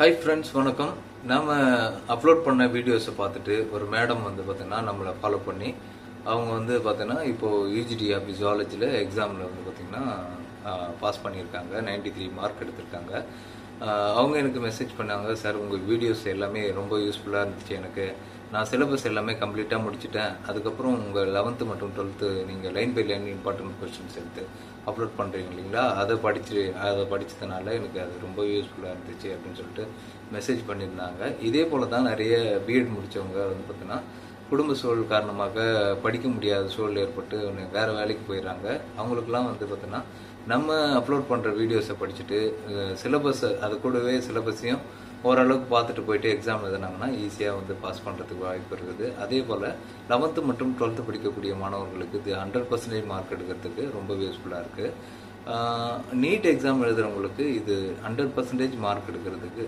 Hi friends, வணக்கம். நாம் upload பண்ண வீடியோஸை பார்த்துட்டு ஒரு மேடம் வந்து பார்த்தீங்கன்னா நம்மளை ஃபாலோ பண்ணி அவங்க வந்து பார்த்தீங்கன்னா இப்போது யூஜிடி ஆஃப் ஜுவாலஜியில் எக்ஸாமில் வந்து பார்த்திங்கன்னா பாஸ் பண்ணியிருக்காங்க. 93 மார்க் எடுத்திருக்காங்க. அவங்க எனக்கு மெசேஜ் பண்ணாங்க, சார் உங்கள் வீடியோஸ் எல்லாமே ரொம்ப யூஸ்ஃபுல்லாக இருந்துச்சு. எனக்கு நான் சிலபஸ் எல்லாமே கம்ப்ளீட்டாக முடிச்சிட்டேன். அதுக்கப்புறம் உங்கள் 11th மற்றும் 12th நீங்கள் line by line important questions எடுத்து அப்லோட் பண்ணுறீங்க இல்லைங்களா, அதை படித்ததுனால எனக்கு அது ரொம்ப யூஸ்ஃபுல்லாக இருந்துச்சு அப்படின்னு சொல்லிட்டு மெசேஜ் பண்ணியிருந்தாங்க. இதே போல் தான் நிறைய பிஎட் முடித்தவங்க வந்து பார்த்தீங்கன்னா குடும்ப சூழல் காரணமாக படிக்க முடியாத சூழல் ஏற்பட்டு வேறு வேலைக்கு போயிடுறாங்க. அவங்களுக்குலாம் வந்து பார்த்தீங்கன்னா நம்ம அப்லோட் பண்ணுற வீடியோஸை படிச்சுட்டு சிலபஸை அது கூடவே சிலபஸையும் ஓரளவுக்கு பார்த்துட்டு போயிட்டு எக்ஸாம் எழுதினாங்கன்னா ஈஸியாக வந்து பாஸ் பண்ணுறதுக்கு வாய்ப்பு இருக்குது. அதே போல் 11th மற்றும் 12th படிக்கக்கூடிய மாணவர்களுக்கு இது 100% மார்க் எடுக்கிறதுக்கு ரொம்ப யூஸ்ஃபுல்லாக இருக்குது. நீட் எக்ஸாம் எழுதுகிறவங்களுக்கு இது 100% மார்க் எடுக்கிறதுக்கு